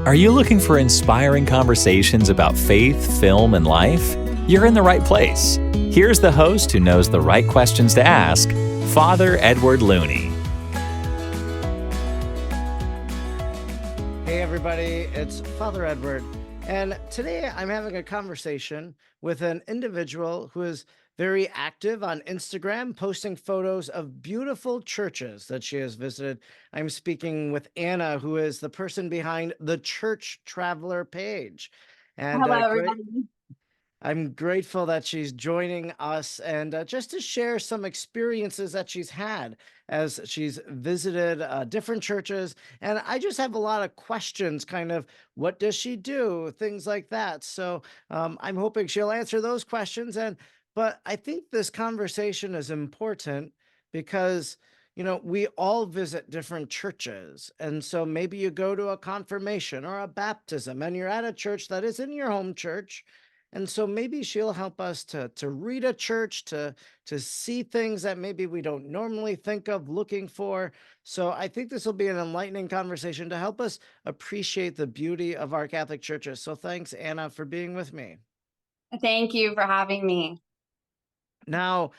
Are you looking for inspiring conversations about faith, film, and life? You're in the right place. Here's the host who knows the right questions to ask, Father Edward Looney. Hey everybody, it's Father Edward, and today I'm having a conversation with an individual who is very active on Instagram, posting photos of beautiful churches that she has visited. I'm speaking with Anna, who is the person behind the Church Traveler page. And Hello, everybody. I'm grateful that she's joining us and just to share some experiences that she's had as she's visited different churches. And I just have a lot of questions, kind of what does she do, things like that. So I'm hoping she'll answer those questions. But I think this conversation is important because we all visit different churches. And so maybe you go to a confirmation or a baptism and you're at a church that is in your home church. And so maybe she'll help us to read a church, to see things that maybe we don't normally think of looking for. So I think this will be an enlightening conversation to help us appreciate the beauty of our Catholic churches. So thanks, Anna, for being with me. Thank you for having me. Now,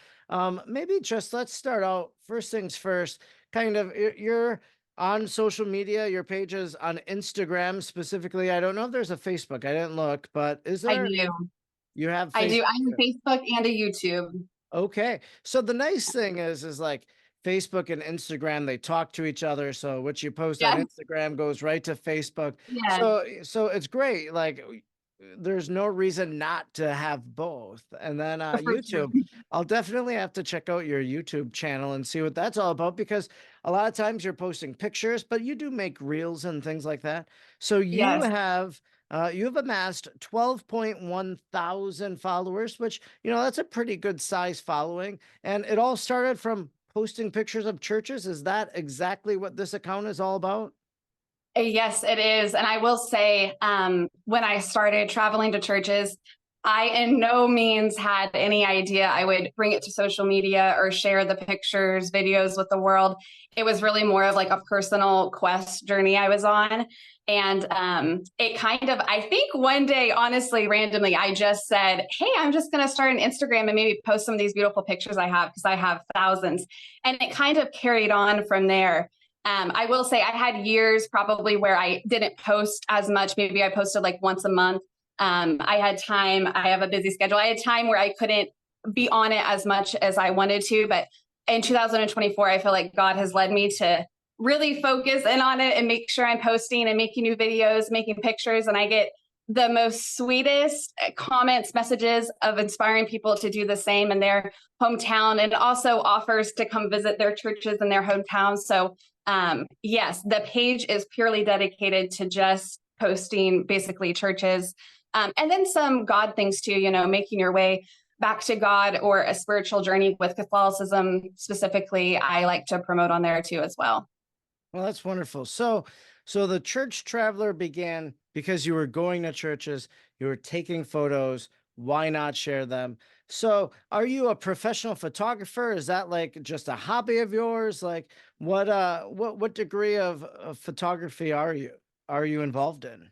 maybe just let's start out first things first. Kind of, you're on social media, your page is on Instagram specifically. I don't know if there's a Facebook. I didn't look, but is I there? do. You have I do. Facebook. I'm on Facebook and a YouTube. Okay. So the nice thing is like Facebook and Instagram, they talk to each other. So what you post on Yes. Instagram goes right to Facebook. Yes. So it's great. Like there's no reason not to have both. And then For sure. YouTube, I'll definitely have to check out your YouTube channel and see what that's all about, because a lot of times you're posting pictures, but you do make reels and things like that. So Yes. you've amassed 12.1 thousand followers, which, that's a pretty good size following. And it all started from posting pictures of churches. Is that exactly what this account is all about? Yes, it is. And I will say, when I started traveling to churches, I in no means had any idea I would bring it to social media or share the pictures, videos with the world. It was really more of like a personal quest journey I was on. And it kind of, I think one day, honestly, randomly, I just said, hey, I'm just going to start an Instagram and maybe post some of these beautiful pictures I have, because I have thousands. And it kind of carried on from there. I will say I had years probably where I didn't post as much. Maybe I posted like once a month. I had time. I have a busy schedule. I had time where I couldn't be on it as much as I wanted to. But in 2024, I feel like God has led me to really focus in on it and make sure I'm posting and making new videos, making pictures. And I get the most sweetest comments, messages of inspiring people to do the same in their hometown, and also offers to come visit their churches in their hometowns. So yes, the page is purely dedicated to just posting basically churches, and then some God things too, making your way back to God or a spiritual journey with Catholicism specifically. I like to promote on there too as well. Well, that's wonderful. So the Church Traveler began because you were going to churches, you were taking photos. Why not share them? So, are you a professional photographer? Is that like just a hobby of yours? Like, what degree of photography are you involved in?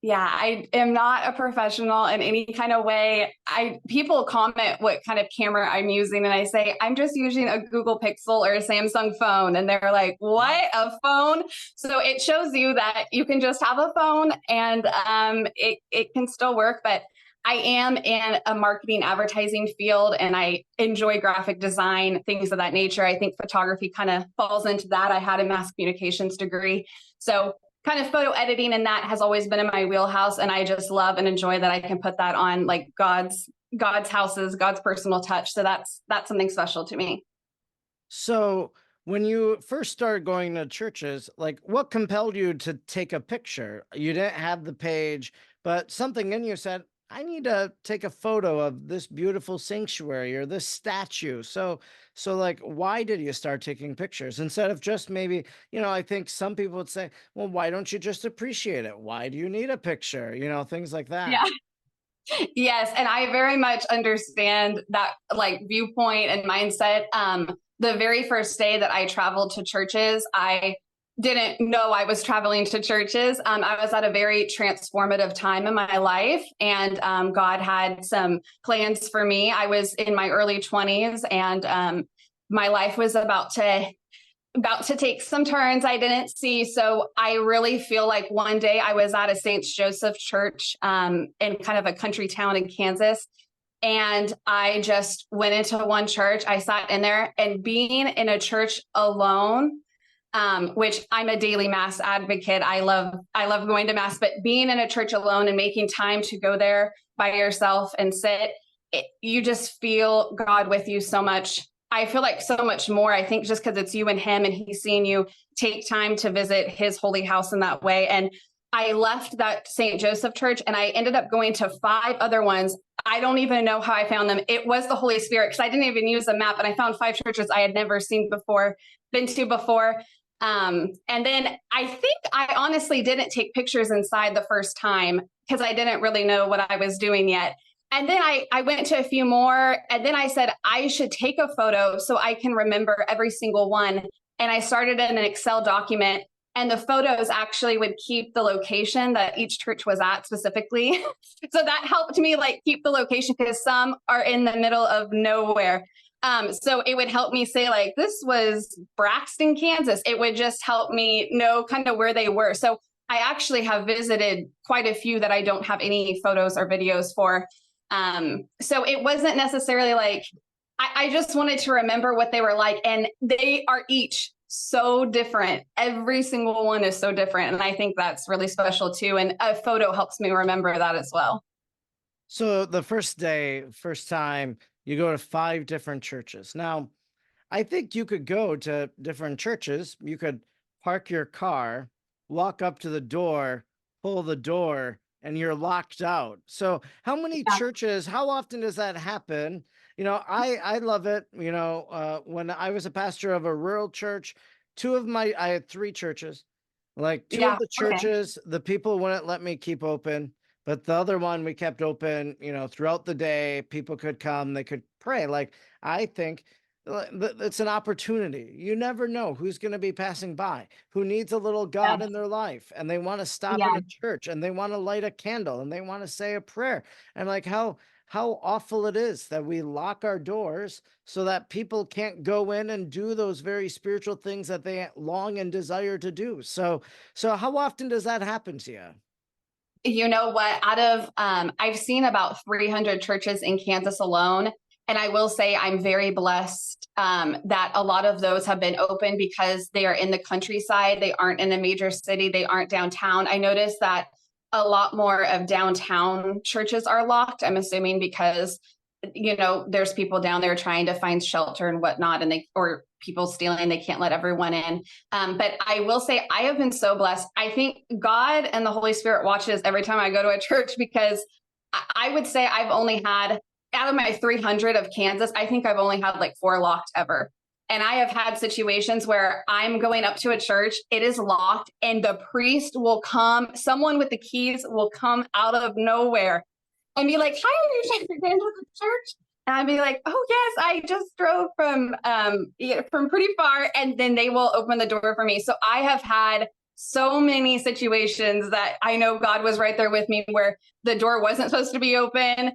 I am not a professional in any kind of way. People comment what kind of camera I'm using, and I say I'm just using a Google Pixel or a Samsung phone, and they're like, "What, a phone?" So it shows you that you can just have a phone, and it can still work. But I am in a marketing advertising field, and I enjoy graphic design, things of that nature. I think photography kind of falls into that. I had a mass communications degree, so kind of photo editing, and that has always been in my wheelhouse. And I just love and enjoy that I can put that on like God's houses, God's personal touch. So that's something special to me. So, when you first started going to churches, like what compelled you to take a picture? You didn't have the page, but something in you said, I need to take a photo of this beautiful sanctuary or this statue. So like, why did you start taking pictures instead of just maybe, I think some people would say, well, why don't you just appreciate it? Why do you need a picture? Things like that. Yeah. Yes, and I very much understand that like viewpoint and mindset. The very first day that I traveled to churches, I didn't know I was traveling to churches. I was at a very transformative time in my life, and God had some plans for me. I was in my early 20s, and my life was about to take some turns I didn't see. So I really feel like one day I was at a St. Joseph church in kind of a country town in Kansas. And I just went into one church. I sat in there, and being in a church alone, which I'm a daily mass advocate. I love going to mass, but being in a church alone and making time to go there by yourself and sit, you just feel God with you so much. I feel like so much more, I think, just because it's you and him, and he's seeing you take time to visit his holy house in that way. And I left that St. Joseph church, and I ended up going to 5 other ones. I don't even know how I found them. It was the Holy Spirit, because I didn't even use a map, and I found 5 churches I had never been to before. And then I think I honestly didn't take pictures inside the first time, because I didn't really know what I was doing yet. And then I went to a few more, and then I said, I should take a photo so I can remember every single one. And I started in an Excel document, and the photos actually would keep the location that each church was at specifically. So that helped me keep the location, because some are in the middle of nowhere. So it would help me say this was Braxton, Kansas. It would just help me know kind of where they were. So I actually have visited quite a few that I don't have any photos or videos for. So it wasn't necessarily I just wanted to remember what they were like, and they are each so different. Every single one is so different. And I think that's really special too. And a photo helps me remember that as well. So the first time, you go to 5 different churches. Now, I think you could go to different churches. You could park your car, walk up to the door, pull the door, and you're locked out. So how many churches, how often does that happen? I love it. When I was a pastor of a rural church, I had 3 churches. Two of the churches, the people wouldn't let me keep open, but the other one we kept open, throughout the day. People could come, they could pray. I think it's an opportunity. You never know who's going to be passing by, who needs a little God in their life, and they want to stop in a church, and they want to light a candle, and they want to say a prayer. And how awful it is that we lock our doors so that people can't go in and do those very spiritual things that they long and desire to do. So how often does that happen to you? You know what? I've seen about 300 churches in Kansas alone. And I will say I'm very blessed that a lot of those have been open because they are in the countryside. They aren't in a major city. They aren't downtown. I noticed that a lot more of downtown churches are locked. I'm assuming because, there's people down there trying to find shelter and whatnot, or people stealing. They can't let everyone in. But I will say I have been so blessed. I think God and the Holy Spirit watches every time I go to a church, because I would say I've only had, out of my 300 of Kansas, I think I've only had 4 locked ever. And I have had situations where I'm going up to a church, it is locked, and the priest will come, someone with the keys will come out of nowhere and be like, "Hi, are you trying to get into the church?" And I'd be like, "Oh yes, I just drove from pretty far." And then they will open the door for me. So I have had so many situations that I know God was right there with me, where the door wasn't supposed to be open.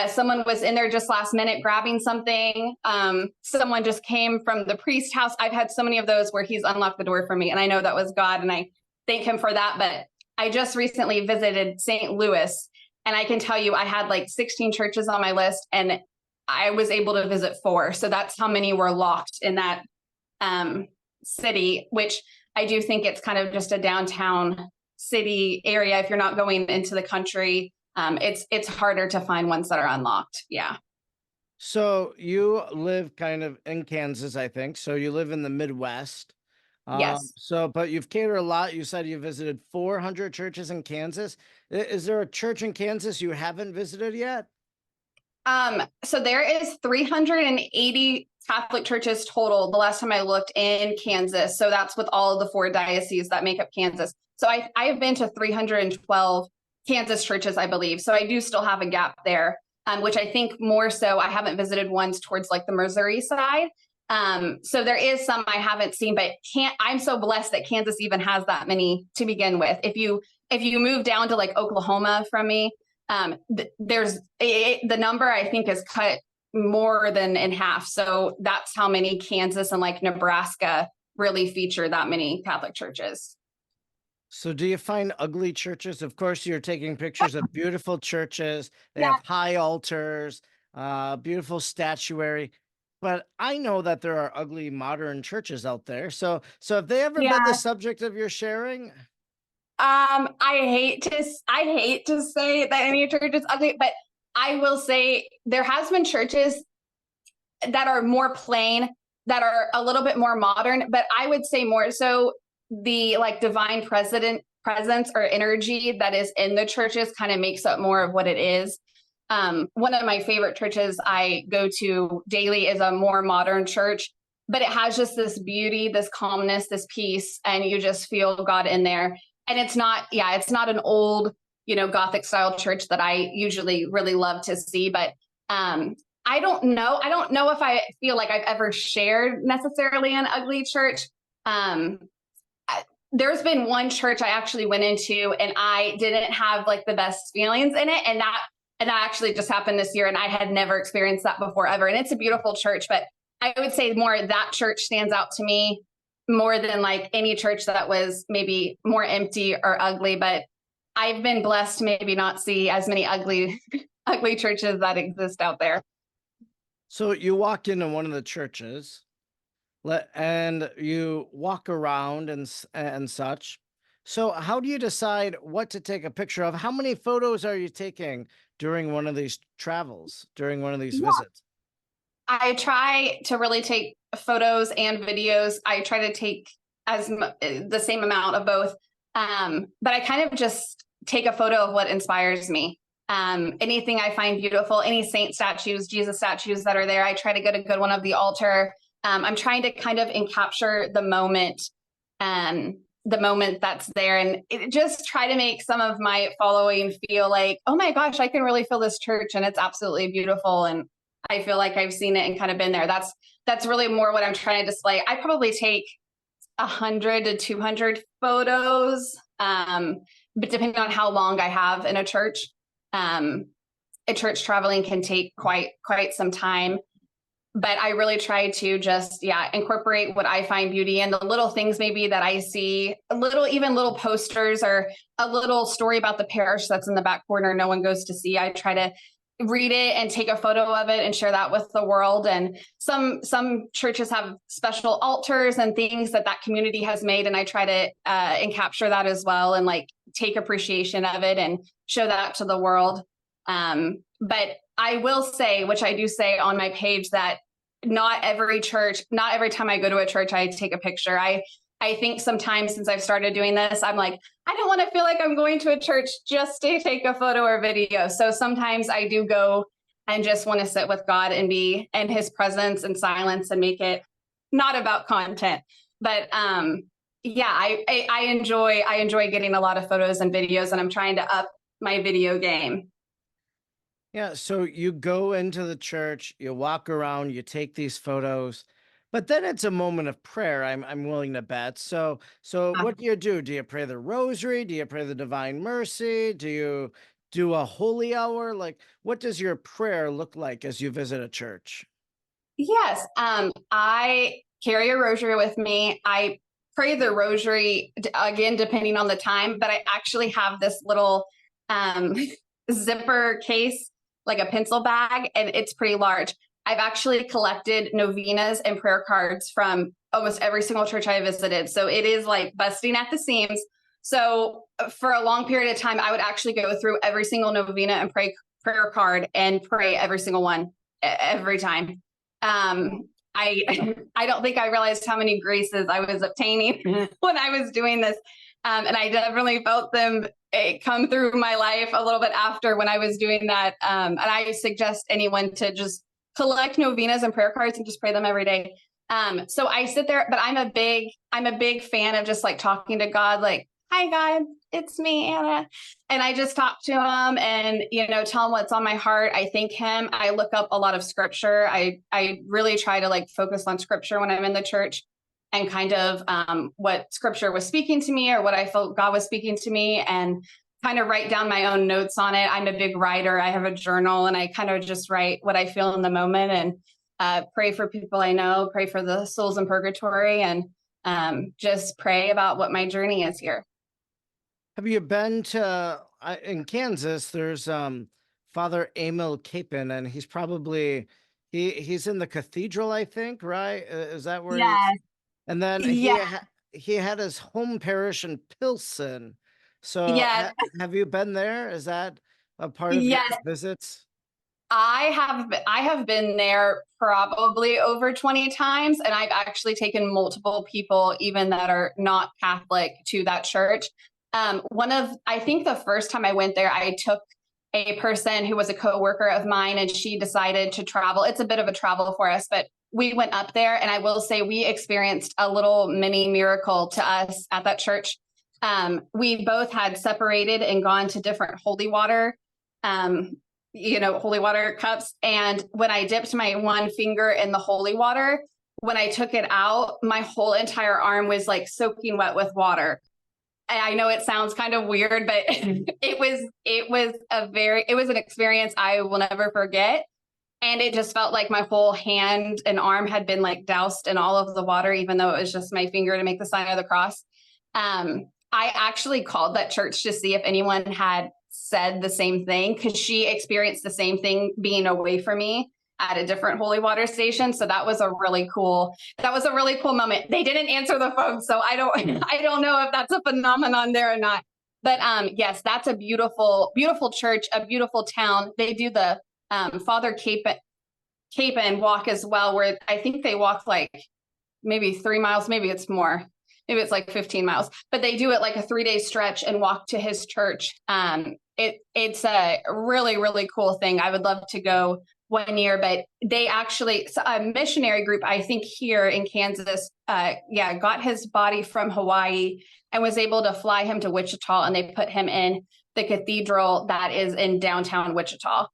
Someone was in there just last minute grabbing something. Someone just came from the priest's house. I've had so many of those where he's unlocked the door for me, and I know that was God, and I thank him for that. But I just recently visited St. Louis, and I can tell you I had 16 churches on my list, and I was able to visit 4. So that's how many were locked in that city, which I do think it's kind of just a downtown city area. If you're not going into the country, it's harder to find ones that are unlocked. Yeah. So you live kind of in Kansas, I think. So you live in the Midwest. Yes. But you've catered a lot. You said you visited 400 churches in Kansas. Is there a church in Kansas you haven't visited yet? So there is 380 Catholic churches total the last time I looked in Kansas. So that's with all of the 4 dioceses that make up Kansas. So I have been to 312 Kansas churches, I believe. So I do still have a gap there, which I think more so I haven't visited ones towards the Missouri side. So there is some I haven't seen, but I'm so blessed that Kansas even has that many to begin with. If you move down to like Oklahoma from me, the number I think is cut more than in half. So that's how many Kansas and like Nebraska really feature that many Catholic churches. So do you find ugly churches? Of course, you're taking pictures of beautiful churches. They have high altars, beautiful statuary. But I know that there are ugly modern churches out there. So have they ever been the subject of your sharing? I hate to say that any church is ugly, but I will say there has been churches that are more plain, that are a little bit more modern, but I would say more so the like divine presence or energy that is in the churches kind of makes up more of what it is. One of my favorite churches I go to daily is a more modern church, but it has just this beauty, this calmness, this peace, and you just feel God in there. And it's not an old, Gothic style church that I usually really love to see, but I don't know if I feel like I've ever shared necessarily an ugly church. There's been one church I actually went into and I didn't have like the best feelings in it. And that actually just happened this year and I had never experienced that before ever. And it's a beautiful church, but I would say more that church stands out to me more than like any church that was maybe more empty or ugly. But I've been blessed to maybe not see as many ugly churches that exist out there. So you walk into one of the churches and you walk around and such. So how do you decide what to take a picture of? How many photos are you taking during one of these travels, during one of these visits? I try to really take photos and videos. I try to take the same amount of both. But I kind of just take a photo of what inspires me. Anything I find beautiful, any saint statues, Jesus statues that are there, I try to get a good one of the altar. I'm trying to kind of capture the moment that's there, and just try to make some of my following feel like, oh my gosh, I can really feel this church and it's absolutely beautiful. And I feel like I've seen it and kind of been there. That's really more what I'm trying to display. I probably take 100 to 200 photos, but depending on how long I have in a church traveling can take quite some time. But I really try to just, incorporate what I find beauty in, the little things maybe that I see, even little posters or a little story about the parish that's in the back corner no one goes to see. I try to read it and take a photo of it and share that with the world. And some churches have special altars and things that community has made. And I try to capture that as well and like take appreciation of it and show that to the world. But I will say, which I do say on my page, that not every time I go to a church, I take a picture. I think sometimes since I've started doing this, I'm like, I don't want to feel like I'm going to a church just to take a photo or video. So sometimes I do go and just want to sit with God and be in his presence and silence and make it not about content. But I enjoy getting a lot of photos and videos, and I'm trying to up my video game. Yeah, so you go into the church, you walk around, you take these photos, but then it's a moment of prayer, I'm willing to bet. So what do? Do you pray the rosary? Do you pray the Divine Mercy? Do you do a holy hour? Like, what does your prayer look like as you visit a church? Yes, I carry a rosary with me. I pray the rosary, again, depending on the time, but I actually have this little zipper case, like a pencil bag, and it's pretty large. I've actually collected novenas and prayer cards from almost every single church I visited. So it is like busting at the seams. So for a long period of time, I would actually go through every single novena and prayer card and pray every single one every time. I don't think I realized how many graces I was obtaining when I was doing this. And I definitely felt them come through my life a little bit after when I was doing that. And I suggest anyone to just collect novenas and prayer cards and just pray them every day. So I sit there, but I'm a big fan of just like talking to God, like, hi God, it's me, Anna. And I just talk to him and, tell him what's on my heart. I thank him. I look up a lot of scripture. I really try to like focus on scripture when I'm in the church and kind of what scripture was speaking to me or what I felt God was speaking to me, and kind of write down my own notes on it. I'm a big writer. I have a journal and I kind of just write what I feel in the moment, and pray for people I know, pray for the souls in purgatory, and just pray about what my journey is here. Have you been to in Kansas? There's Father Emil Capon, and he's probably he's in the cathedral, I think, right? Is that where he's? Yes. And then Yeah. he had his home parish in Pilsen. So Yes. have you been there? Is that a part of your Yes. visits? I have been there probably over 20 times, and I've actually taken multiple people, even that are not Catholic, to that church. I think the first time I went there, I took a person who was a coworker of mine, and she decided to travel. It's a bit of a travel for us, but we went up there, and I will say we experienced a little mini miracle to us at that church. We both had separated and gone to different holy water um, holy water cups. And when I dipped my one finger in the holy water, when I took it out, my whole entire arm was like soaking wet with water. And I know it sounds kind of weird, but it was an experience I will never forget. And it just felt like my whole hand and arm had been like doused in all of the water, even though it was just my finger to make the sign of the cross. I actually called that church to see if anyone had said the same thing, because she experienced the same thing being away from me at a different holy water station. So that was a really cool moment. They didn't answer the phone, so I don't know if that's a phenomenon there or not. But yes, that's a beautiful, beautiful church, a beautiful town. They do the Father Capon walk as well, where I think they walk like maybe 3 miles, maybe it's more. Maybe it's like 15 miles, but they do it like a 3-day stretch and walk to his church. It's a really, really cool thing. I would love to go one year, but they actually, a missionary group, I think here in Kansas, got his body from Hawaii and was able to fly him to Wichita, and they put him in the cathedral that is in downtown Wichita.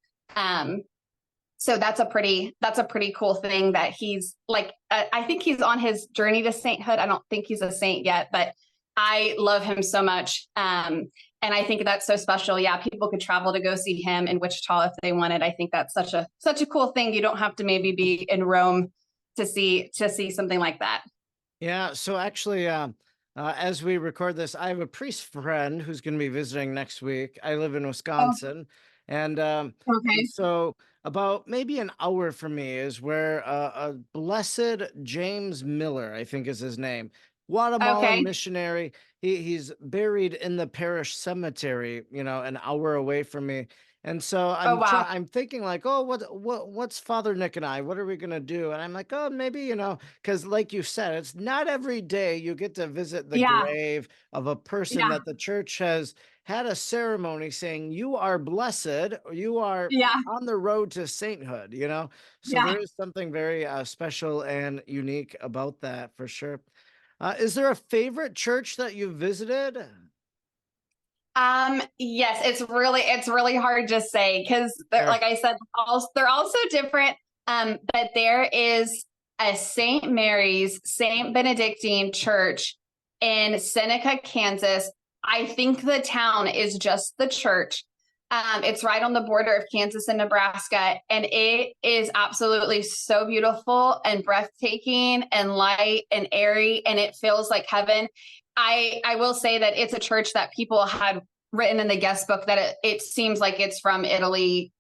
So that's a pretty cool thing that he's like, I think he's on his journey to sainthood. I don't think he's a saint yet, but I love him so much. And I think that's so special. Yeah, people could travel to go see him in Wichita if they wanted. I think that's such a cool thing. You don't have to maybe be in Rome to see something like that. Yeah. So actually, as we record this, I have a priest friend who's going to be visiting next week. I live in Wisconsin, and Okay. so about maybe an hour from me is where a blessed James Miller, I think is his name, Guatemalan Okay. missionary. He's buried in the parish cemetery, an hour away from me. And so Oh, wow. I'm thinking like, oh, what's Father Nick and I? What are we gonna do? And I'm like, oh, maybe, because like you said, it's not every day you get to visit the Yeah. grave of a person Yeah. that the church has had a ceremony saying you are blessed, or you are Yeah. on the road to sainthood. So Yeah. there is something very special and unique about that for sure. Is there a favorite church that you visited? Yes, it's really hard to say, because Sure. like I said, they're all so different. But there is a St. Mary's, St. Benedictine church in Seneca, Kansas. I think the town is just the church. It's right on the border of Kansas and Nebraska, and it is absolutely so beautiful and breathtaking and light and airy, and it feels like heaven. I will say that it's a church that people had written in the guest book that it seems like it's from Italy,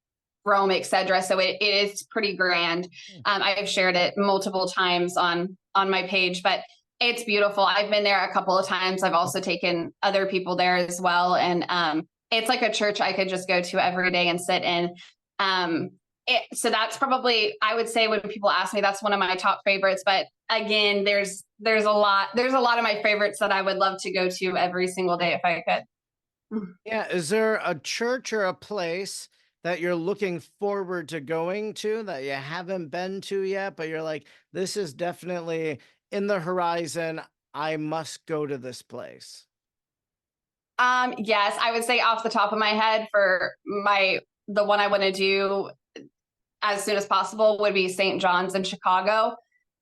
Rome, etc. So it is pretty grand. I've shared it multiple times on my page, but it's beautiful. I've been there a couple of times. I've also taken other people there as well, and it's like a church I could just go to every day and sit in. So that's probably, I would say, when people ask me, that's one of my top favorites. But again, there's a lot of my favorites that I would love to go to every single day if I could. Yeah. Is there a church or a place that you're looking forward to going to that you haven't been to yet, but you're like, this is definitely in the horizon. I must go to this place. Yes, I would say off the top of my head for the one I want to do as soon as possible would be St. John's in Chicago.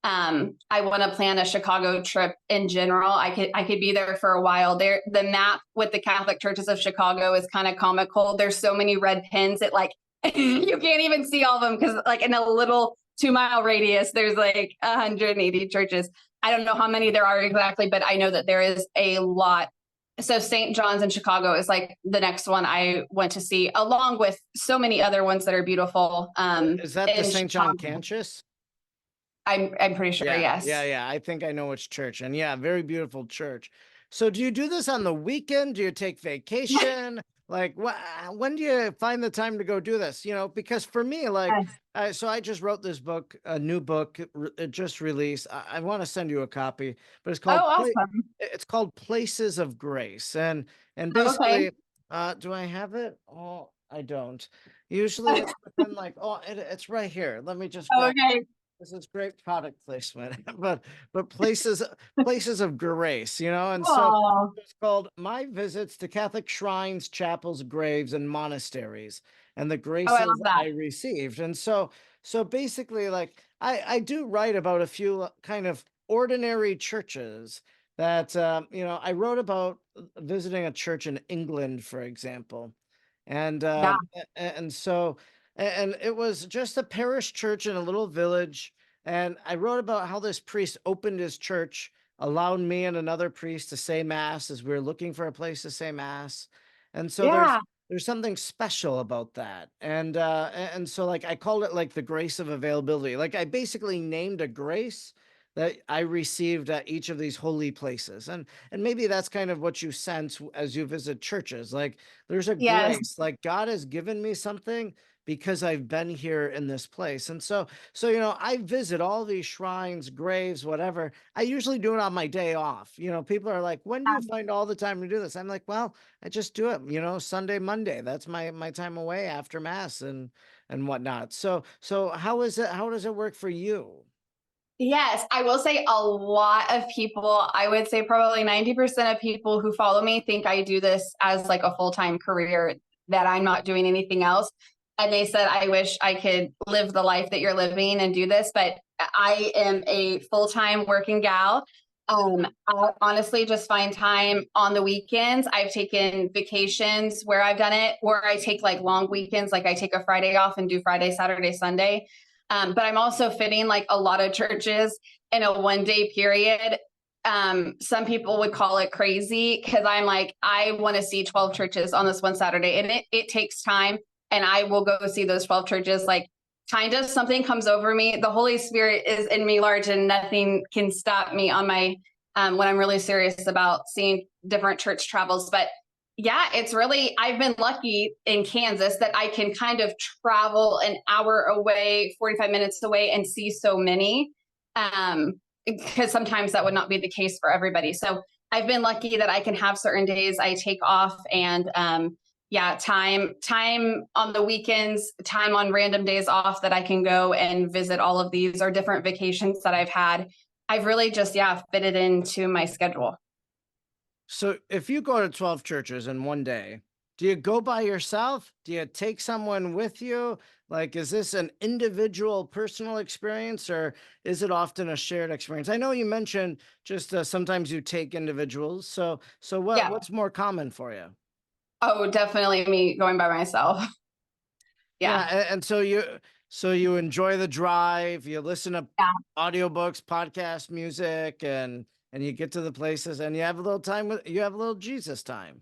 I want to plan a Chicago trip in general. I could be there for a while. There, the map with the Catholic churches of Chicago is kind of comical. There's so many red pins that like you can't even see all of them because like in a little 2 mile radius, there's like 180 churches. I don't know how many there are exactly, but I know that there is a lot. So St. John's in Chicago is like the next one I went to see, along with so many other ones that are beautiful. Is that the In St. John Chicago. Cantius? I'm pretty sure, yes. Yeah. I think I know which church. And yeah, very beautiful church. So do you do this on the weekend? Do you take vacation? Like when do you find the time to go do this? You know, because for me, like, Yes. so I just wrote this book, a new book, it just released. I want to send you a copy, but Oh, awesome. it's called Places of Grace. And Oh, okay. basically, do I have it? Oh, I don't. Usually it's within like, it's right here. Let me just Oh, grab. okay. This is great product placement, but places of grace, you know, and so Oh, it's called My Visits to Catholic Shrines, Chapels, Graves, and Monasteries, and the oh, I love graces that. I received. And so basically, like I do write about a few kind of ordinary churches that you know, I wrote about visiting a church in England, for example, and Yeah. and so and it was just a parish church in a little village. And I wrote about how this priest opened his church, allowed me and another priest to say mass as we were looking for a place to say mass. And so Yeah. there's something special about that. And so like I called it like the grace of availability. Like I basically named a grace that I received at each of these holy places. And maybe that's kind of what you sense as you visit churches. Like there's a Yes. grace, like God has given me something because I've been here in this place. And so you know, I visit all these shrines, graves, whatever. I usually do it on my day off. You know, people are like, "When do you find all the time to do this?" I'm like, "Well, I just do it, you know, Sunday, Monday. That's my time away after mass and whatnot." So how is it, how does it work for you? Yes, I will say a lot of people, I would say probably 90% of people who follow me think I do this as like a full-time career, that I'm not doing anything else. And they said, I wish I could live the life that you're living and do this, but I am a full-time working gal. I honestly just find time on the weekends. I've taken vacations where I've done it, where I take like long weekends, like I take a Friday off and do Friday, Saturday, Sunday. But I'm also fitting like a lot of churches in a 1 day period. Some people would call it crazy because I'm like, I want to see 12 churches on this one Saturday, and it takes time. And I will go see those 12 churches. Like, kind of something comes over me. The Holy Spirit is in me large, and nothing can stop me on my when I'm really serious about seeing different church travels. But yeah, it's really, I've been lucky in Kansas that I can kind of travel an hour away, 45 minutes away, and see so many. Because sometimes that would not be the case for everybody. So I've been lucky that I can have certain days I take off, and yeah, time on the weekends, time on random days off that I can go and visit all of these, or different vacations that I've had. I've really just, yeah, fit it into my schedule. So if you go to 12 churches in one day, do you go by yourself? Do you take someone with you? Like, is this an individual personal experience, or is it often a shared experience? I know you mentioned just sometimes you take individuals. So Yeah. what's more common for you? Oh, definitely me going by myself. Yeah, Yeah. and so you enjoy the drive, you listen to Yeah. audiobooks, podcast music, and you get to the places and you have a little time with, you have a little Jesus time.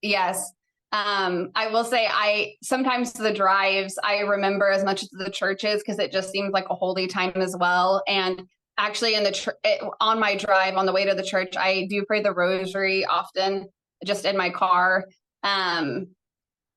Yes. I will say I sometimes the drives I remember as much as the churches because it just seems like a holy time as well. And actually, on my drive on the way to the church, I do pray the rosary often, just in my car. Um,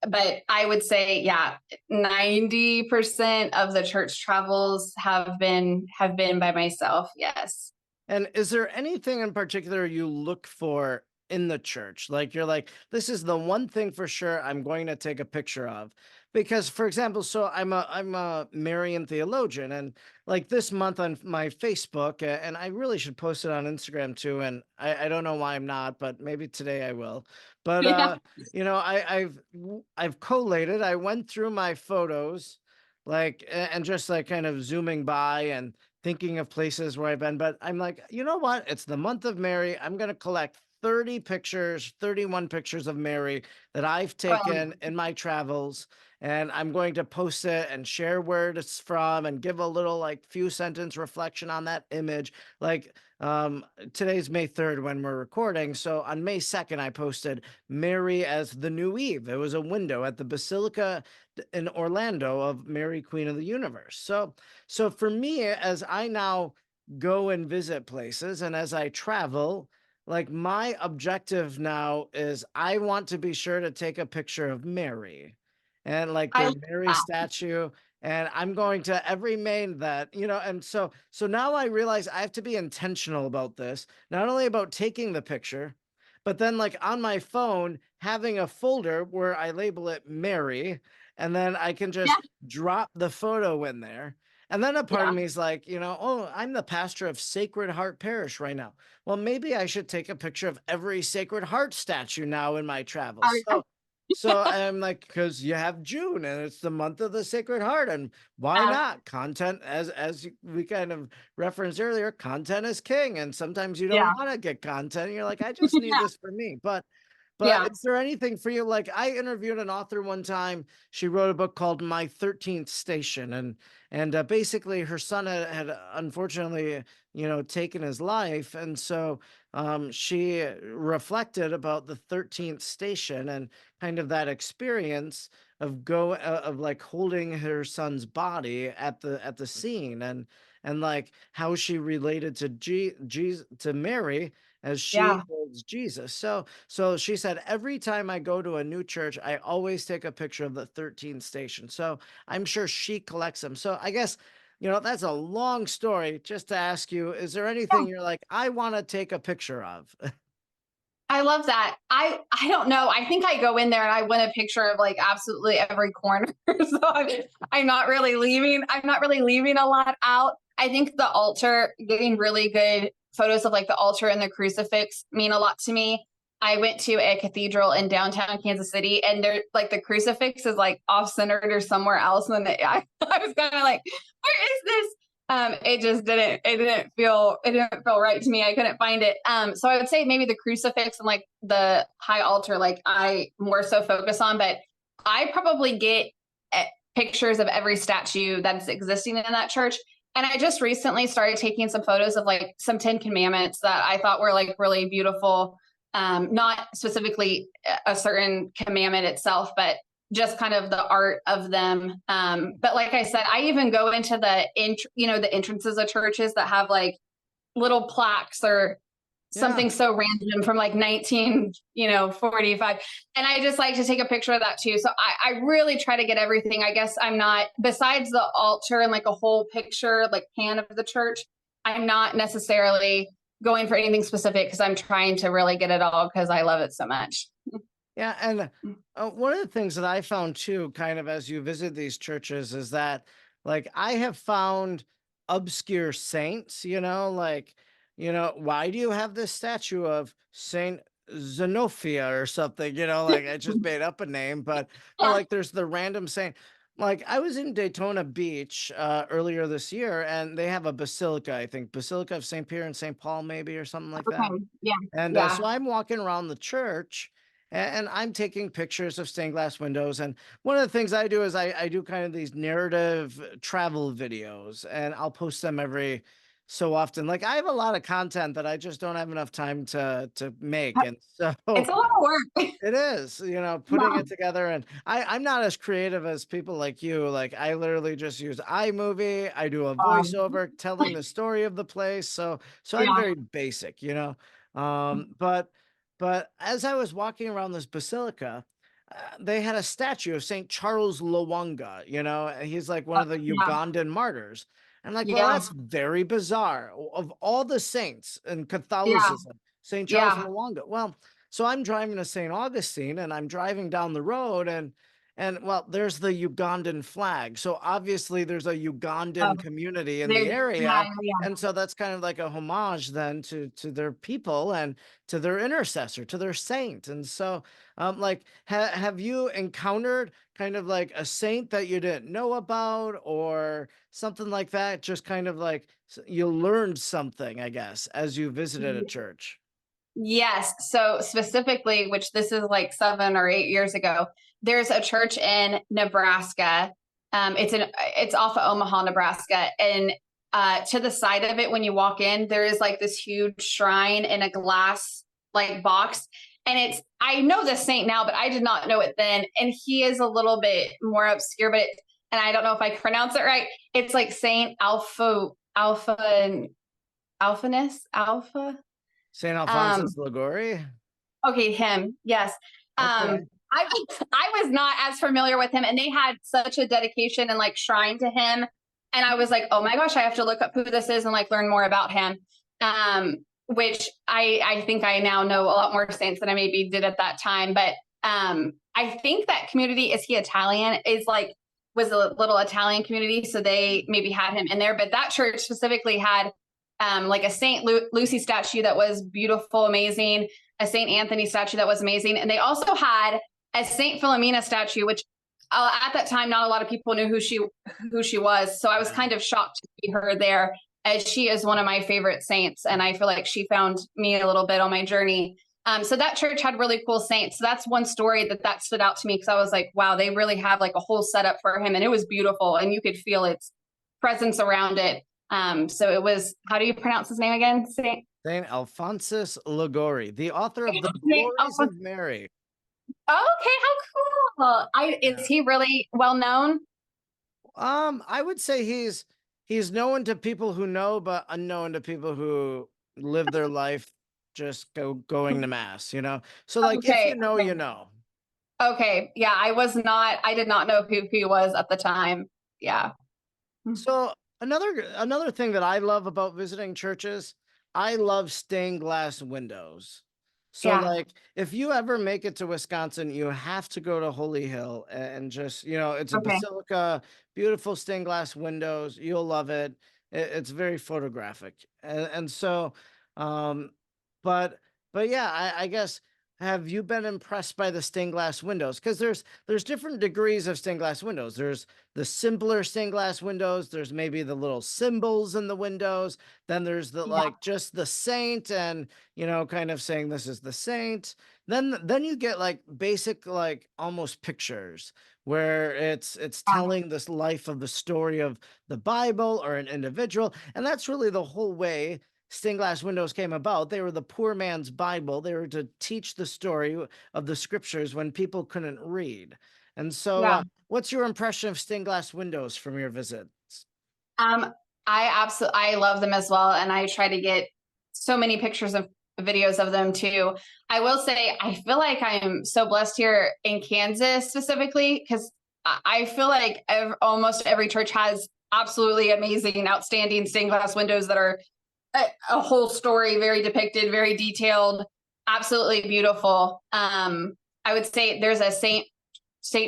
but I would say, yeah, 90% of the church travels have been by myself. Yes. And is there anything in particular you look for in the church? Like you're like, this is the one thing for sure I'm going to take a picture of. Because for example, so I'm a Marian theologian, and like this month on my Facebook, and I really should post it on Instagram too. And I don't know why I'm not, but maybe today I will. But Yeah. I've collated. I went through my photos, like and just like kind of zooming by and thinking of places where I've been. But I'm like, you know what? It's the month of Mary. I'm gonna collect 30 pictures, 31 pictures of Mary that I've Um, taken in my travels, and I'm going to post it and share where it's from and give a little like few sentence reflection on that image. Like today's May 3rd when we're recording. So on May 2nd, I posted Mary as the New Eve. It was a window at the Basilica in Orlando of Mary, Queen of the Universe. So for me, as I now go and visit places and as I travel, like my objective now is I want to be sure to take a picture of Mary and like I their love Mary that. statue. And I'm going to every main that, and so now I realize I have to be intentional about this, not only about taking the picture, but then like on my phone, having a folder where I label it Mary, and then I can Yeah, just drop the photo in there. And then a part yeah. of me is like, oh, I'm the pastor of Sacred Heart Parish right now. Well, maybe I should take a picture of every Sacred Heart statue now in my travels. I, So I'm like, because you have June and it's the month of the Sacred Heart, and why yeah, not? Content, we kind of referenced earlier, content is king, and sometimes you don't yeah, want to get content. And you're like, I just need yeah, this for me. But yeah. is there anything for you? Like I interviewed an author one time. She wrote a book called My 13th Station, and basically her son had unfortunately, taken his life, and so she reflected about the 13th station and kind of that experience of like holding her son's body at the scene, and like how she related to to Mary as she Yeah. holds Jesus. So she said, every time I go to a new church, I always take a picture of the 13th station. So I'm sure she collects them. So I guess, that's a long story just to ask you, is there anything you're like, I want to take a picture of? I love that. I don't know. I think I go in there and I want a picture of like absolutely every corner. So I'm not really leaving a lot out. I think the altar, getting really good photos of like the altar and the crucifix mean a lot to me. I went to a cathedral in downtown Kansas City, and there like the crucifix is like off centered or somewhere else. And I was kind of like, where is this? It didn't feel right to me. I couldn't find it. So I would say maybe the crucifix and like the high altar, like I more so focus on, but I probably get pictures of every statue that's existing in that church. And I just recently started taking some photos of like some 10 commandments that I thought were like really beautiful. Not specifically a certain commandment itself, but just kind of the art of them. But like I said, I even go into the entrances of churches that have like little plaques or Yeah. something so random from like 1945. And I just like to take a picture of that too. So I really try to get everything. I guess I'm not, besides the altar and like a whole picture, like pan of the church, I'm not necessarily going for anything specific because I'm trying to really get it all because I love it so much. Yeah, and one of the things that I found too, kind of as you visit these churches, is that like I have found obscure saints, like, why do you have this statue of Saint Zenobia or something? Like I just made up a name, but Yeah. like there's the random saint. Like I was in Daytona Beach earlier this year, and they have a basilica, I think, Basilica of St. Peter and St. Paul, maybe, or something like that. Okay. Yeah. And Yeah. so I'm walking around the church, and I'm taking pictures of stained glass windows. And one of the things I do is I do kind of these narrative travel videos, and I'll post them every so often. Like I have a lot of content that I just don't have enough time to make. And so It's a lot of work. it is, putting it together. And I'm not as creative as people like you. Like I literally just use iMovie. I do a Um, voiceover telling the story of the place. So I'm yeah. very basic. But as I was walking around this basilica, they had a statue of Saint Charles Lwanga. He's like one of the Yeah. Ugandan martyrs. I'm like, well, Yeah. that's very bizarre. Of all the saints in Yeah. Catholicism, Saint Charles Yeah. Lwanga. Well, So I'm driving to St. Augustine and I'm driving down the road and well, there's the Ugandan flag. So obviously there's a Oh, Ugandan community in the there's yeah, area. yeah. And so that's kind of like a homage then to their people and to their intercessor, to their saint. And so like have you encountered kind of like a saint that you didn't know about or something like that? Just kind of like you learned something, I guess, as you visited a church. Yes. So specifically, which this is like 7 or 8 years ago, there's a church in Nebraska. It's off of Omaha, Nebraska, and to the side of it, when you walk in, there is like this huge shrine in a glass like box, and I know the saint now, but I did not know it then, and he is a little bit more obscure, and I don't know if I pronounce it right. It's like Saint and Alpha. St. Um, Alphonsus Liguori? Okay, him. Yes. Okay. I was not as familiar with him, and they had such a dedication and like shrine to him. And I was like, oh my gosh, I have to look up who this is and like learn more about him. Which I think I now know a lot more saints than I maybe did at that time. But I think that community, is he Italian? Was a little Italian community, so they maybe had him in there. But that church specifically had like a Lucy statue that was beautiful, amazing, a Saint Anthony statue that was amazing, and they also had a Saint Philomena statue, which at that time not a lot of people knew who she was. So I was kind of shocked to see her there, as she is one of my favorite saints, and I feel like she found me a little bit on my journey. So that church had really cool saints. So that's one story that stood out to me, because I was like, wow, they really have like a whole setup for him, and it was beautiful, and you could feel its presence around it. So it was, how do you pronounce his name again? Saint Alphonsus Liguori, the author of the Saint Glories of Mary. Okay, how cool. Is he really well known? I would say he's known to people who know, but unknown to people who live their life just going to mass, you know? So like if Okay. you know, you know. Okay. Yeah, I did not know who he was at the time. Yeah. So another thing that I love about visiting churches, I love stained glass windows. So Yeah. like if you ever make it to Wisconsin, you have to go to Holy Hill and just, you know, it's a Okay. basilica, beautiful stained glass windows. You'll love it. It's very photographic. And so um but but yeah, I guess have you been impressed by the stained glass windows? Because there's different degrees of stained glass windows. There's the simpler stained glass windows. There's maybe the little symbols in the windows. Then there's the Yeah. like just the saint and you know, kind of saying this is the saint. Then you get like basic like almost pictures where it's telling this life of the story of the Bible or an individual. And that's really the whole way stained glass windows came about. They were the poor man's Bible. They were to teach the story of the scriptures when people couldn't read. And so, Yeah. what's your impression of stained glass windows from your visits? Um, I love them as well, and I try to get so many pictures of videos of them too. I will say I feel like I am so blessed here in Kansas specifically, because I feel like almost every church has absolutely amazing, outstanding stained glass windows that are a whole story, very depicted, very detailed, absolutely beautiful. I would say there's a Saint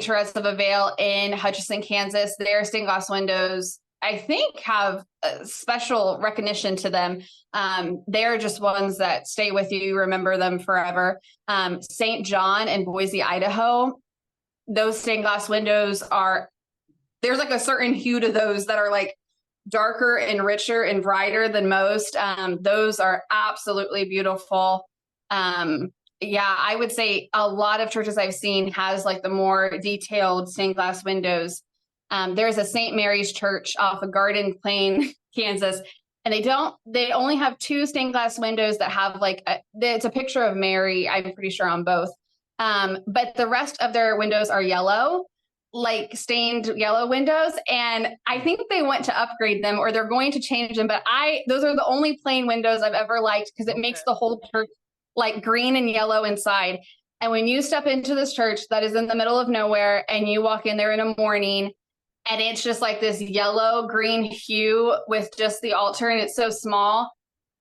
Teresa of Avila in Hutchinson, Kansas. Their stained glass windows, I think, have a special recognition to them. They're just ones that stay with you. You remember them forever. St. John in Boise, Idaho, those stained glass windows there's like a certain hue to those that are like darker and richer and brighter than most. Those are absolutely beautiful. Yeah, I would say a lot of churches I've seen has like the more detailed stained glass windows. There's a St. Mary's Church off of Garden Plain, Kansas, and they only have two stained glass windows that have it's a picture of Mary, I'm pretty sure, on both. But the rest of their windows are yellow, like stained yellow windows. And I think they went to upgrade them, or they're going to change them. But those are the only plain windows I've ever liked, because it makes the whole church like green and yellow inside. And when you step into this church that is in the middle of nowhere and you walk in there in the morning, and it's just like this yellow green hue with just the altar, and it's so small,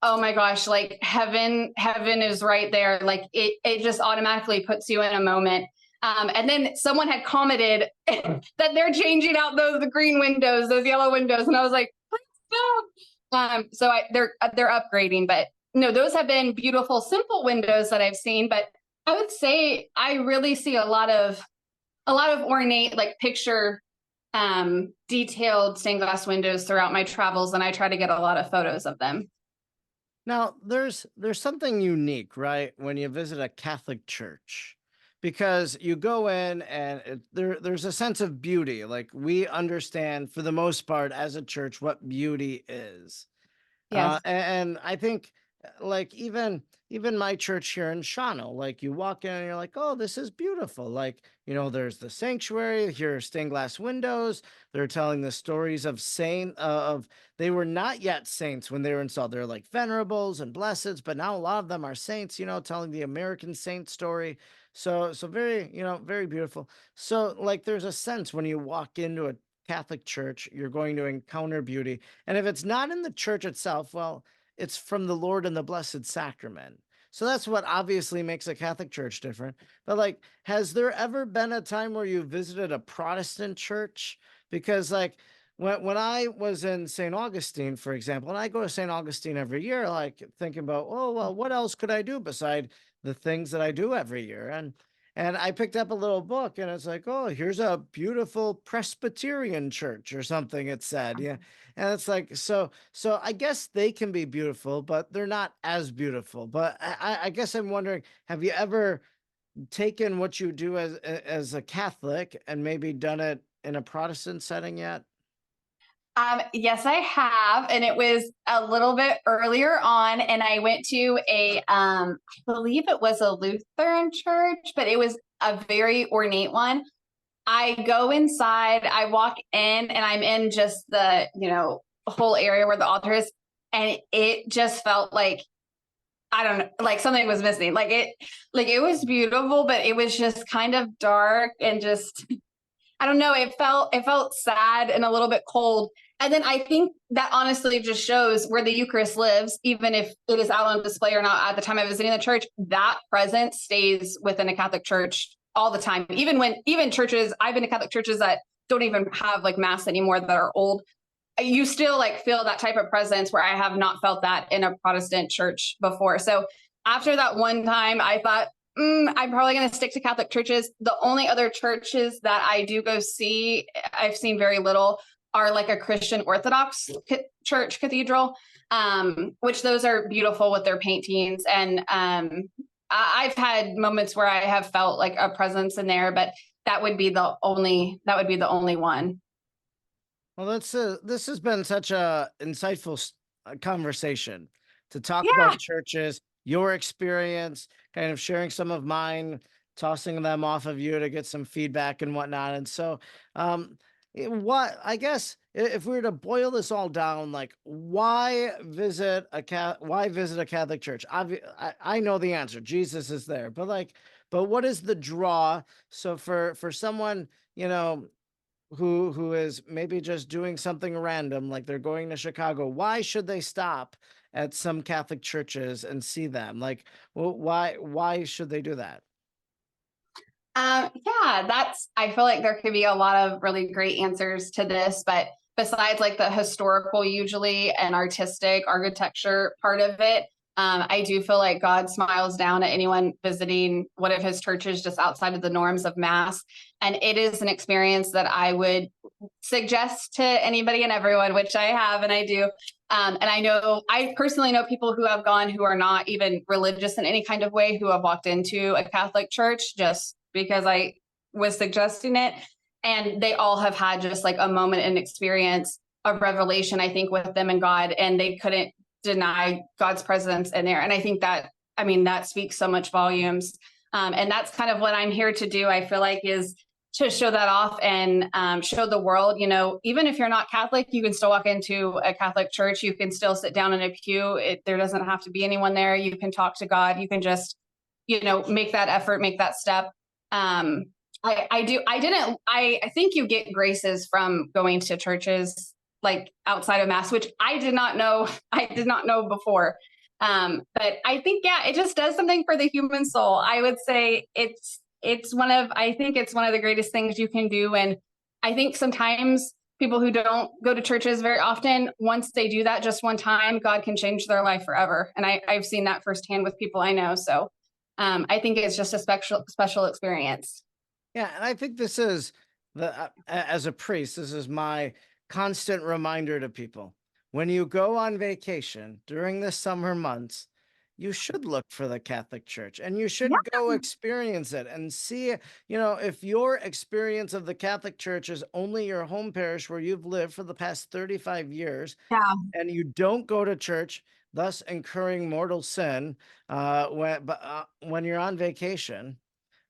Oh my gosh, like heaven is right there. Like it just automatically puts you in a moment. And then someone had commented that they're changing out those the green windows, those yellow windows, and I was like, no. They're upgrading, but no, those have been beautiful, simple windows that I've seen. But I would say I really see a lot of ornate, like picture detailed stained glass windows throughout my travels, and I try to get a lot of photos of them. Now, there's something unique, right, when you visit a Catholic church, because you go in and there's a sense of beauty. Like we understand for the most part as a church what beauty is. Yes. And I think like even my church here in Shawano, like you walk in and you're like, oh, this is beautiful. Like, there's the sanctuary, here are stained glass windows. They're telling the stories of of they were not yet saints when they were installed. They're like venerables and blesseds, but now a lot of them are saints, telling the American saint story. So very, very beautiful. So like there's a sense when you walk into a Catholic church, you're going to encounter beauty. And if it's not in the church itself, well, it's from the Lord and the Blessed Sacrament. So that's what obviously makes a Catholic church different. But like, has there ever been a time where you visited a Protestant church? Because like when I was in St. Augustine, for example, and I go to St. Augustine every year, like thinking about, oh, well, what else could I do beside the things that I do every year? And I picked up a little book and it's like, oh, here's a beautiful Presbyterian church or something it said. Yeah. And it's like, so I guess they can be beautiful, but they're not as beautiful. But I guess I'm wondering, have you ever taken what you do as a Catholic and maybe done it in a Protestant setting yet? Yes, I have, and it was a little bit earlier on, and I went to I believe it was a Lutheran church, but it was a very ornate one. I go inside, I walk in, and I'm in just the, whole area where the altar is, and it just felt like, I don't know, like something was missing. Like it was beautiful, but it was just kind of dark and just, I don't know. It felt sad and a little bit cold. And then I think that honestly just shows where the Eucharist lives, even if it is out on display or not at the time of visiting the church, that presence stays within a Catholic church all the time. Even churches, I've been to Catholic churches that don't even have like mass anymore that are old. You still like feel that type of presence where I have not felt that in a Protestant church before. So after that one time, I thought, I'm probably going to stick to Catholic churches. The only other churches that I do go see, I've seen very little, are like a Christian Orthodox church cathedral, which those are beautiful with their paintings. And I've had moments where I have felt like a presence in there, but that would be the only one. Well, this has been such a insightful conversation to talk Yeah. about churches, your experience, kind of sharing some of mine, tossing them off of you to get some feedback and whatnot. And so, what I guess if we were to boil this all down, like why visit a Catholic church? I know the answer. Jesus is there, but but what is the draw? So for someone, who is maybe just doing something random, like they're going to Chicago, why should they stop at some Catholic churches and see them? Like, well, why should they do that? Yeah, I feel like there could be a lot of really great answers to this, but besides like the historical, usually, and artistic architecture part of it, I do feel like God smiles down at anyone visiting one of his churches just outside of the norms of Mass. And it is an experience that I would suggest to anybody and everyone, which I have and I do. And I personally know people who have gone who are not even religious in any kind of way, who have walked into a Catholic church just because I was suggesting it. And they all have had just like a moment and experience of revelation, I think, with them and God, and they couldn't deny God's presence in there. And I think that speaks so much volumes. And that's kind of what I'm here to do, I feel like, is to show that off and show the world, even if you're not Catholic, you can still walk into a Catholic church. You can still sit down in a pew. There doesn't have to be anyone there. You can talk to God. You can just, make that effort, make that step. I think you get graces from going to churches like outside of Mass, which I did not know. I did not know before. But I think, yeah, it just does something for the human soul. I would say I think it's one of the greatest things you can do. And I think sometimes people who don't go to churches very often, once they do that just one time, God can change their life forever. And I've seen that firsthand with people I know. So I think it's just a special experience. Yeah, and I think this is as a priest, this is my constant reminder to people. When you go on vacation during the summer months, you should look for the Catholic Church and you should go experience it and see, if your experience of the Catholic Church is only your home parish where you've lived for the past 35 years Yeah. and you don't go to church, thus incurring mortal sin when you're on vacation.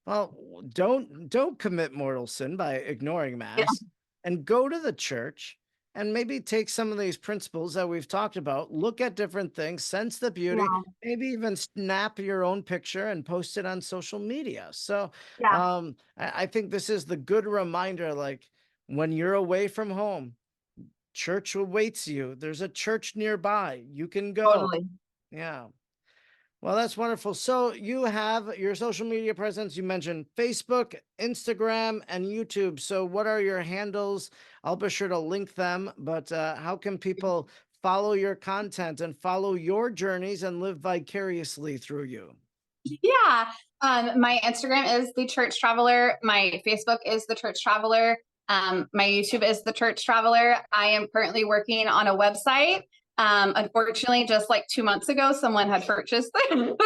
Well, don't commit mortal sin by ignoring Yeah. Mass and go to the church and maybe take some of these principles that we've talked about, look at different things, sense the beauty, Yeah. maybe even snap your own picture and post it on social media. So Yeah. I think this is the good reminder, like when you're away from home, church awaits you. There's a church nearby. You can go. Totally. Yeah. Well, that's wonderful. So you have your social media presence. You mentioned Facebook, Instagram, and YouTube. So what are your handles? I'll be sure to link them, but how can people follow your content and follow your journeys and live vicariously through you? Yeah. My Instagram is The Church Traveler. My Facebook is The Church Traveler. My YouTube is The Church Traveler. I am currently working on a website. Unfortunately, just like 2 months ago, someone had purchased the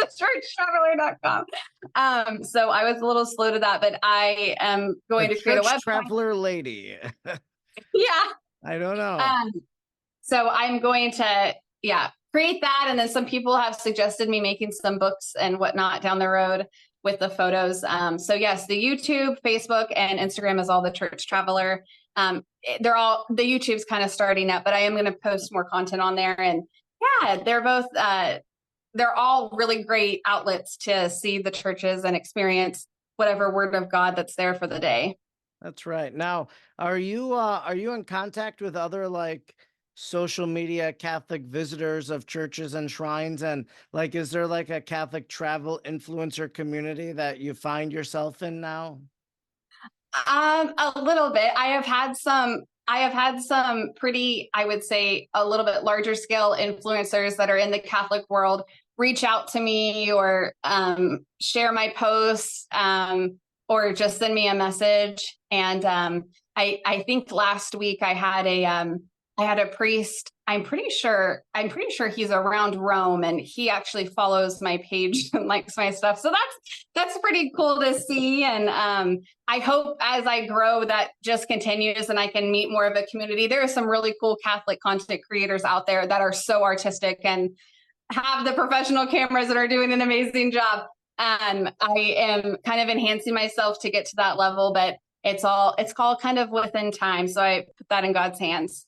churchtraveler.com. So I was a little slow to that, but I am going to create a Church website. Traveler lady. Yeah. I don't know. So I'm going to, create that. And then some people have suggested me making some books and whatnot down the road with the photos. So yes, the YouTube, Facebook, and Instagram is all The Church Traveler. The YouTube's kind of starting up, but I am going to post more content on there. And yeah, they're all really great outlets to see the churches and experience whatever word of God that's there for the day. That's right. Now, are you in contact with other like social media Catholic visitors of churches and shrines? And like, is there like a Catholic travel influencer community that you find yourself in now? A little bit. I have had some pretty, I would say, a little bit larger scale influencers that are in the Catholic world reach out to me or share my posts or just send me a message. And I think last week I had a priest. I'm pretty sure he's around Rome, and he actually follows my page and likes my stuff. So that's pretty cool to see. And I hope as I grow that just continues and I can meet more of a community. There are some really cool Catholic content creators out there that are so artistic and have the professional cameras that are doing an amazing job. I am kind of enhancing myself to get to that level, but it's all kind of within time. So I put that in God's hands.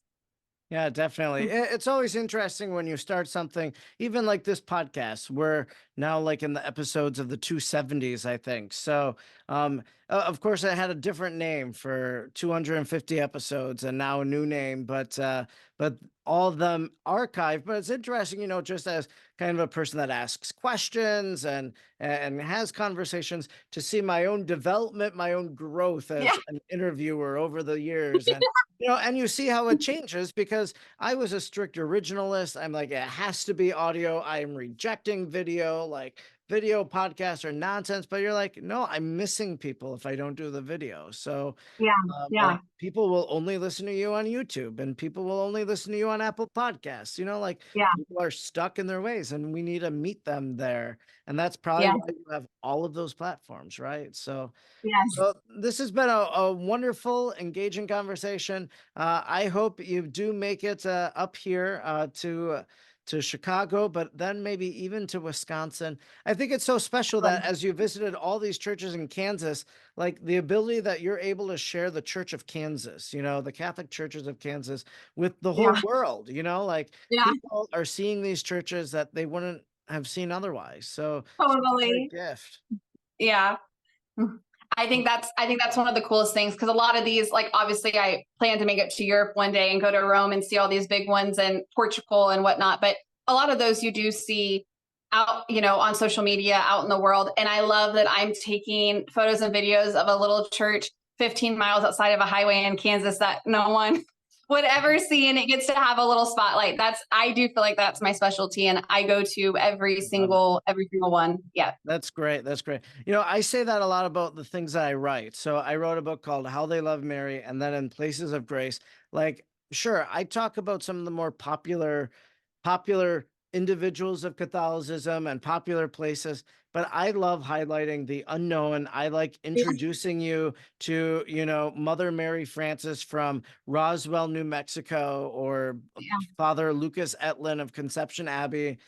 Yeah, definitely. It's always interesting when you start something, even like this podcast. We're now like in the episodes of the 270s, I think. So, of course, I had a different name for 250 episodes and now a new name, but all of them archived. But it's interesting, just as kind of a person that asks questions and has conversations, to see my own development, my own growth as an interviewer over the years. And and you see how it changes, because I was a strict originalist. I'm like, it has to be audio. I am rejecting video, like video podcasts are nonsense. But you're like, no, I'm missing people if I don't do the video. So like, people will only listen to you on YouTube, and people will only listen to you on Apple Podcasts. People are stuck in their ways, and we need to meet them there. And that's probably why you have all of those platforms, right? So Yes. this has been a wonderful, engaging conversation. I hope you do make it up here to Chicago, but then maybe even to Wisconsin. I think it's so special that as you visited all these churches in Kansas, like the ability that you're able to share the Church of Kansas, the Catholic churches of Kansas, with the whole world, people are seeing these churches that they wouldn't have seen otherwise. So Totally. it's a great gift. Yeah. I think that's one of the coolest things, because a lot of these, like, obviously I plan to make it to Europe one day and go to Rome and see all these big ones and Portugal and whatnot. But a lot of those you do see out, on social media out in the world. And I love that I'm taking photos and videos of a little church 15 miles outside of a highway in Kansas that no one would ever see, and it gets to have a little spotlight. I do feel like that's my specialty, and I go to every single one. Yeah. That's great. That's great. I say that a lot about the things that I write. So I wrote a book called How They Love Mary, and then in Places of Grace, like, sure, I talk about some of the more popular individuals of Catholicism and popular places, but I love highlighting the unknown. I like introducing you to, Mother Mary Frances from Roswell, New Mexico, or Father Lucas Etlin of Conception Abbey,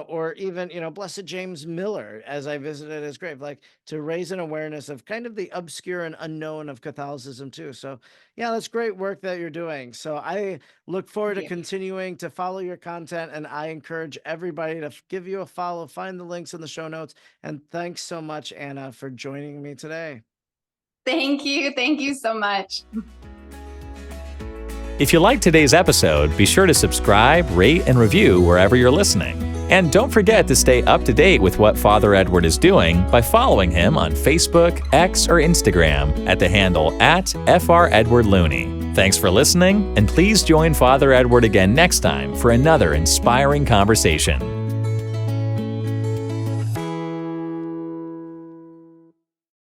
or even, Blessed James Miller, as I visited his grave, like, to raise an awareness of kind of the obscure and unknown of Catholicism too. So yeah, that's great work that you're doing. So I look forward to continuing to follow your content, and I encourage everybody to give you a follow, find the links in the show notes. And thanks so much, Anna, for joining me today. Thank you. Thank you so much. If you liked today's episode, be sure to subscribe, rate, and review wherever you're listening. And don't forget to stay up to date with what Father Edward is doing by following him on Facebook, X, or Instagram at the handle @FrEdwardLooney. Thanks for listening, and please join Father Edward again next time for another inspiring conversation.